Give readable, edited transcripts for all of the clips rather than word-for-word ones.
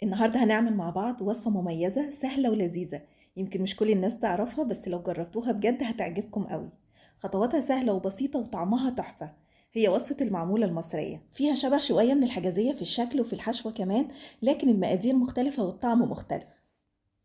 النهاردة هنعمل مع بعض وصفة مميزة سهلة ولذيذة. يمكن مش كل الناس تعرفها، بس لو جربتوها بجد هتعجبكم قوي. خطواتها سهلة وبسيطة وطعمها تحفة. هي وصفة المعمولة المصرية، فيها شبه شوية من الحجازية في الشكل وفي الحشوة كمان، لكن المقادير مختلفة والطعم مختلف.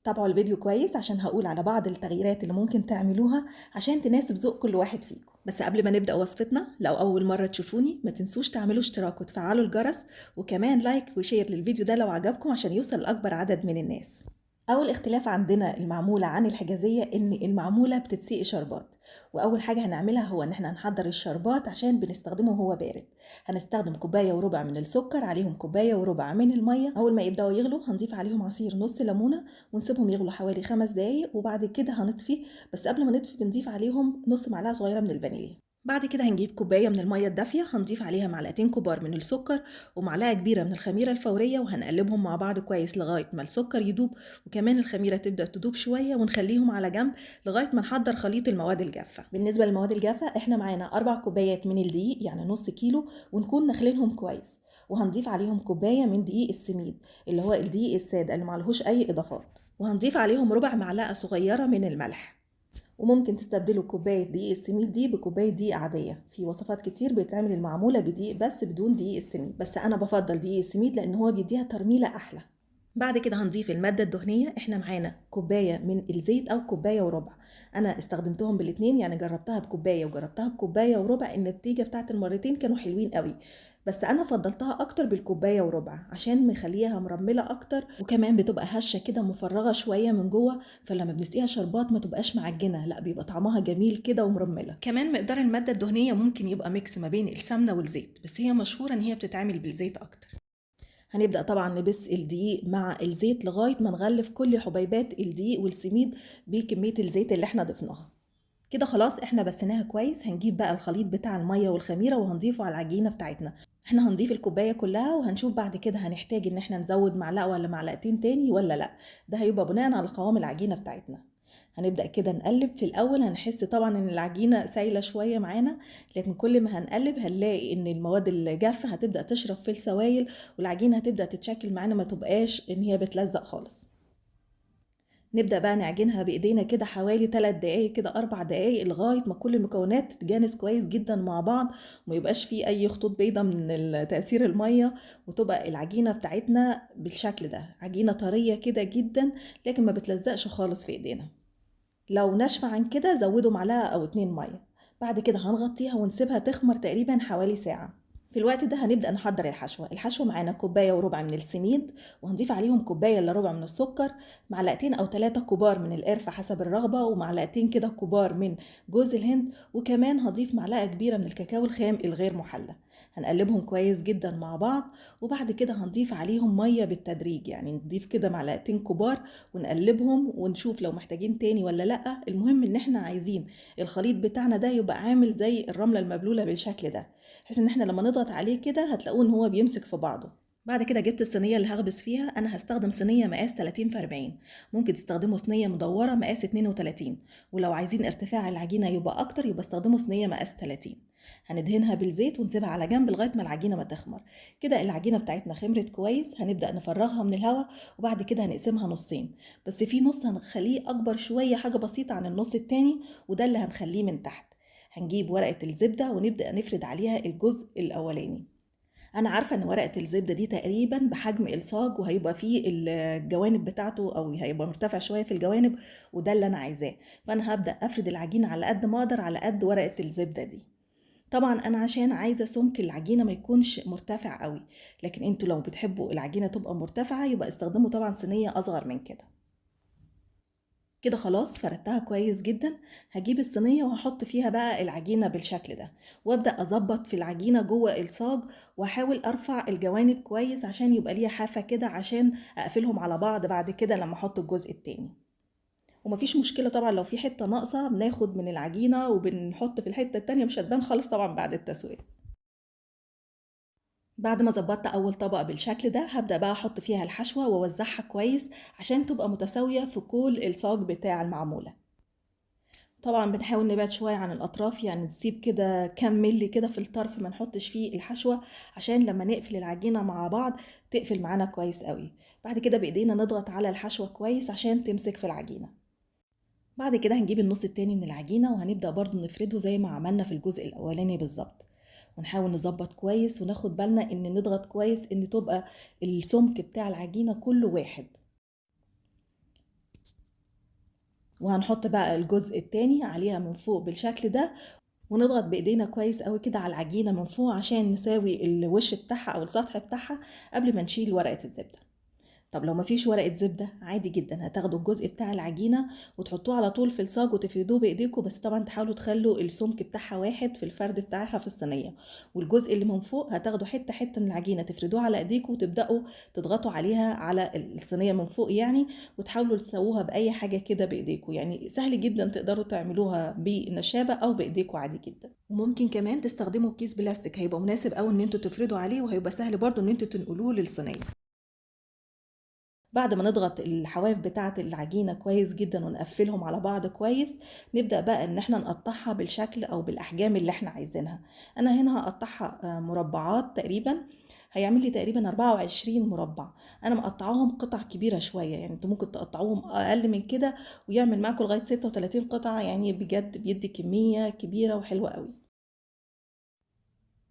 تابعوا الفيديو كويس عشان هقول على بعض التغييرات اللي ممكن تعملوها عشان تناسب ذوق كل واحد فيكم. بس قبل ما نبدأ وصفتنا، لو أول مرة تشوفوني ما تنسوش تعملوا اشتراك وتفعلوا الجرس، وكمان لايك وشير للفيديو ده لو عجبكم عشان يوصل لأكبر عدد من الناس. أول اختلاف عندنا المعمولة عن الحجازية إن المعمولة بتتسقي شربات. وأول حاجة هنعملها هو إن احنا هنحضر الشربات عشان بنستخدمه وهو بارد. هنستخدم كوباية وربع من السكر، عليهم كوباية وربع من المية. أول ما يبدأوا يغلوا هنضيف عليهم عصير نص ليمونة ونسيبهم يغلوا حوالي 5 دقايق، وبعد كده هنطفي. بس قبل ما نطفي بنضيف عليهم نص معلقة صغيرة من الفانيليا. بعد كده هنجيب كوباية من المية الدافية، هنضيف عليها معلقتين كبار من السكر ومعلقة كبيرة من الخميرة الفورية، وهنقلبهم مع بعض كويس لغاية ما السكر يدوب وكمان الخميرة تبدأ تدوب شوية، ونخليهم على جنب لغاية ما نحضر خليط المواد الجافة. بالنسبة للمواد الجافة احنا معانا 4 كوبايات من الدقيق، يعني نص كيلو، ونكون نخلينهم كويس. وهنضيف عليهم كوباية من دقيق السميد اللي هو الدقيق السادة اللي معلهوش أي إضافات، وهنضيف عليهم ربع معلقة صغيرة من الملح. وممكن تستبدلوا كوباية دقيق السميد دي بكوباية دقيق عادية، في وصفات كتير بتعمل المعمولة بدقيق بس بدون دقيق السميد، بس أنا بفضل دقيق السميد لأن هو بيديها ترميلة أحلى. بعد كده هنضيف المادة الدهنية، احنا معانا كوباية من الزيت أو كوباية وربع. أنا استخدمتهم بالاتنين، يعني جربتها بكوباية وجربتها بكوباية وربع، النتيجة بتاعت المرتين كانوا حلوين قوي. بس أنا فضلتها أكتر بالكوباية وربع عشان مخليها مرملة أكتر، وكمان بتبقى هشة كده مفرغة شوية من جوه، فلما بنسقيها شربات ما تبقاش معجنة، لا بيبقى طعمها جميل كده ومرملة. كمان مقدار المادة الدهنية ممكن يبقى ميكس ما بين السمنة والزيت، بس هي مشهورة ان هي بتتعمل بالزيت اكتر. هنبدأ طبعا نبس الدقيق مع الزيت لغاية ما نغلف كل حبيبات الدقيق والسميد بكمية الزيت اللي احنا ضفناها. كده خلاص احنا بسناها كويس. هنجيب بقى الخليط بتاع المية والخميرة وهنضيفه على العجينة بتاعتنا. احنا هنضيف الكوباية كلها، وهنشوف بعد كده هنحتاج ان احنا نزود معلقة ولا معلقتين تاني ولا لا. ده هيبقى بناء على قوام العجينة بتاعتنا. هنبدأ كده نقلب. في الأول هنحس طبعا إن العجينة سايلة شوية معانا، لكن كل ما هنقلب هنلاقي إن المواد الجافة هتبدأ تشرب في السوائل، والعجينة هتبدأ تتشكل معانا، ما تبقاش إن هي بتلزق خالص. نبدأ بقى نعجنها بإيدينا كده حوالي 3 دقايق كده 4 دقايق لغاية ما كل المكونات تتجانس كويس جدا مع بعض، وما يبقاش فيه أي خطوط بيضة من تأثير المية، وتبقى العجينة بتاعتنا بالشكل ده، عجينة طرية كده جدا لكن ما بتلزقش خالص في إيدينا. لو ناشفة عن كده زودوا معلقة أو 2 مية. بعد كده هنغطيها ونسيبها تخمر تقريبا حوالي ساعة. في الوقت ده هنبدأ نحضر الحشوة معانا كوباية وربع من السميد، وهنضيف عليهم كوباية إلا ربع من السكر، معلقتين أو 3 كبار من القرفة حسب الرغبة، ومعلقتين كده كبار من جوز الهند، وكمان هضيف معلقة كبيرة من الكاكاو الخام الغير محلى. هنقلبهم كويس جدا مع بعض، وبعد كده هنضيف عليهم مية بالتدريج، يعني نضيف كده معلقتين كبار ونقلبهم ونشوف لو محتاجين تاني ولا لأ. المهم ان احنا عايزين الخليط بتاعنا ده يبقى عامل زي الرملة المبلولة بالشكل ده، بحيث ان احنا لما نضغط عليه كده هتلاقوه ان هو بيمسك في بعضه. بعد كده جبت الصينية اللي هخبز فيها. انا هستخدم صينية مقاس 30 في 40. ممكن تستخدموا صينية مدورة مقاس 32، ولو عايزين ارتفاع العجينة يبقى اكتر يبقى استخدموا صينية مقاس 30. هندهنها بالزيت ونسيبها على جنب لغاية ما العجينة ما تخمر. كده العجينة بتاعتنا خمرت كويس، هنبدأ نفرغها من الهواء، وبعد كده هنقسمها نصين، بس في نص هنخليه أكبر شوية حاجة بسيطة عن النص التاني، وده اللي هنخليه من تحت. هنجيب ورقة الزبدة ونبدأ نفرد عليها الجزء الأولاني. أنا عارفة إن ورقة الزبدة دي تقريبا بحجم الصاج، وهيبقى فيه الجوانب بتاعته أو هيبقى مرتفع شوية في الجوانب، وده اللي أنا عايزاه. فأنا هبدأ أفرد العجينة على قد ما أقدر على قد ورقة الزبدة دي. طبعا انا عشان عايزه سمك العجينه ما يكونش مرتفع قوي، لكن انتوا لو بتحبوا العجينه تبقى مرتفعه يبقى استخدموا طبعا صينيه اصغر من كده. كده خلاص فردتها كويس جدا. هجيب الصينيه وهحط فيها بقى العجينه بالشكل ده، وابدا اظبط في العجينه جوه الصاج، واحاول ارفع الجوانب كويس عشان يبقى ليها حافه كده، عشان اقفلهم على بعض بعد كده لما احط الجزء التاني. ومفيش مشكله طبعا لو في حته ناقصه بناخد من العجينه وبنحط في الحته التانيه، مش هتبان خالص طبعا بعد التسويه. بعد ما ظبطت اول طبقة بالشكل ده هبدأ بقى احط فيها الحشوة واوزعها كويس عشان تبقى متساوية في كل الصاج بتاع المعمولة. طبعا بنحاول نبعد شوية عن الأطراف، يعني نسيب كده كام ملي كده في الطرف، ما نحطش فيه الحشوة عشان لما نقفل العجينة مع بعض تقفل معانا كويس قوي. بعد كده بإيدينا نضغط على الحشوة كويس عشان تمسك في العجينة. بعد كده هنجيب النص التاني من العجينة وهنبدأ برضو نفرده زي ما عملنا في الجزء الأولاني بالظبط، ونحاول نظبط كويس وناخد بالنا ان نضغط كويس ان تبقى السمك بتاع العجينة كله واحد. وهنحط بقى الجزء التاني عليها من فوق بالشكل ده، ونضغط بايدينا كويس قوي كده على العجينة من فوق عشان نساوي الوش بتاعها او السطح بتاعها قبل ما نشيل ورقة الزبدة. طب لو مفيش ورقة زبدة عادي جدا، هتاخدوا الجزء بتاع العجينة وتحطوه على طول في الصاج وتفردوه بايديكم، بس طبعا تحاولوا تخلوا السمك بتاعها واحد في الفرد بتاعها في الصينية. والجزء اللي من فوق هتاخدوا حتة حتة من العجينة تفردوها على ايديكم وتبدأوا تضغطوا عليها على الصينية من فوق يعني، وتحاولوا تسووها بأي حاجة كده بايديكم. يعني سهل جدا تقدروا تعملوها بالنشابة او بايديكم عادي جدا. وممكن كمان تستخدموا كيس بلاستيك، هيبقى مناسب قوي ان انتوا تفردوا عليه، وهيبقى سهل برضو ان انتوا تنقلوه للصينية. بعد ما نضغط الحواف بتاعة العجينة كويس جدا ونقفلهم على بعض كويس، نبدأ بقى ان احنا نقطعها بالشكل او بالاحجام اللي احنا عايزينها. انا هنا هقطعها مربعات تقريبا، هيعمل لي تقريبا 24 مربع. انا مقطعاهم قطع كبيرة شوية، يعني انتوا ممكن تقطعوهم اقل من كده ويعمل معاكم لغاية 36 قطعة، يعني بجد بيدي كمية كبيرة وحلوة قوي.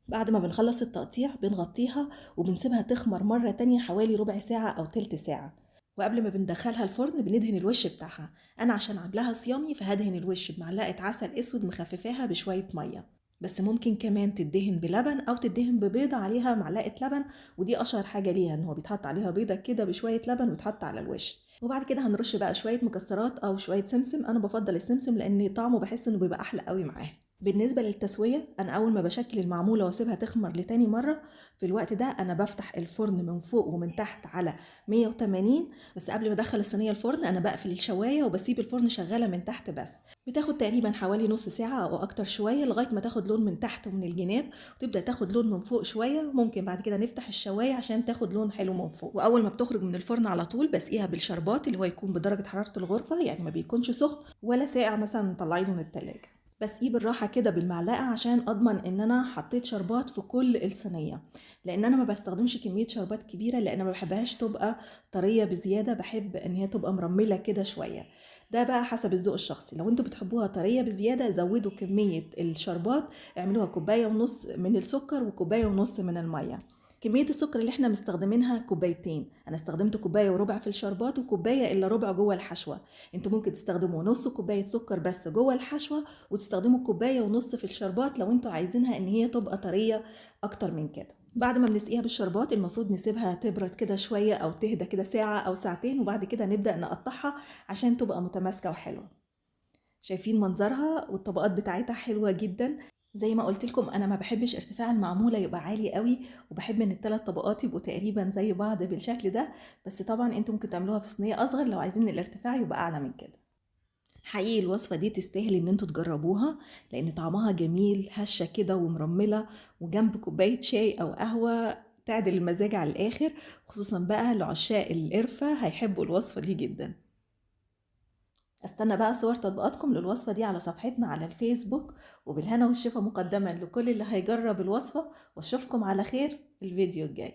بعد ما بنخلص التقطيع بنغطيها وبنسيبها تخمر مرة تانية حوالي ربع ساعة أو تلت ساعة. وقبل ما بندخلها الفرن بندهن الوش بتاعها. أنا عشان عاملاها صيامي فهدهن الوش بمعلقة عسل أسود مخففاها بشوية مية، بس ممكن كمان تدهن بلبن أو تدهن ببيضة عليها معلقة لبن، ودي أشهر حاجة ليها إن هو بيتحط عليها بيضة كده بشوية لبن ويتحط على الوش. وبعد كده هنرش بقى شوية مكسرات أو شوية سمسم، أنا بفضل السمسم لأن طعمه بحس إنه بيبقى أحلى قوي معاه. بالنسبة للتسوية، أنا أول ما بشكل المعمولة واسيبها تخمر لتاني مرة، في الوقت ده أنا بفتح الفرن من فوق ومن تحت على 180. بس قبل ما أدخل الصينية الفرن أنا بقفل الشواية وبسيب الفرن شغالة من تحت بس. بتاخد تقريبا حوالي نص ساعة أو أكتر شوية لغاية ما تاخد لون من تحت ومن الجناب، وتبدأ تاخد لون من فوق شوية. ممكن بعد كده نفتح الشواية عشان تاخد لون حلو من فوق. وأول ما بتخرج من الفرن على طول بسقيها بالشربات اللي هو يكون بدرجة حرارة الغرفة، يعني ما بيكونش سخن ولا ساقع مثلا مطلعينه من التلاجة. بسقيه بالراحة كده بالمعلقة عشان أضمن إن أنا حطيت شربات في كل الصينية، لأن أنا ما بستخدمش كمية شربات كبيرة لأن ما بحبهاش تبقى طرية بزيادة، بحب إن هي تبقى مرملة كده شوية. ده بقى حسب الذوق الشخصي، لو انتوا بتحبوها طرية بزيادة زودوا كمية الشربات، اعملوها كوباية ونص من السكر وكوباية ونص من المية. كمية السكر اللي احنا مستخدمينها كوبايتين، انا استخدمت كوباية وربع في الشربات وكوباية الا ربع جوه الحشوة. انتوا ممكن تستخدموا نص كوباية سكر بس جوه الحشوة وتستخدموا كوباية ونص في الشربات لو انتوا عايزينها ان هي تبقى طرية اكتر من كده. بعد ما بنسقيها بالشربات المفروض نسيبها تبرد كده شوية او تهدى كده ساعة او ساعتين، وبعد كده نبدأ نقطعها عشان تبقى متماسكة وحلوة. شايفين منظرها والطبقات بتاعتها حلوة جدا. زي ما قلت لكم انا ما بحبش ارتفاع المعمولة يبقى عالي قوي، وبحب ان الثلاث طبقات يبقوا تقريبا زي بعض بالشكل ده. بس طبعا انتوا ممكن تعملوها في صينية اصغر لو عايزين الارتفاع يبقى اعلى من كده. حقيقي الوصفة دي تستاهل ان انتوا تجربوها، لان طعمها جميل هشة كده ومرملة، وجنب كوباية شاي او قهوة تعدل المزاج على الاخر. خصوصا بقى لعشاق القرفة هيحبوا الوصفة دي جدا. استنى بقى صور تطبيقاتكم للوصفة دي على صفحتنا على الفيسبوك، وبالهنا والشفا مقدما لكل اللي هيجرب الوصفة، واشوفكم على خير الفيديو الجاي.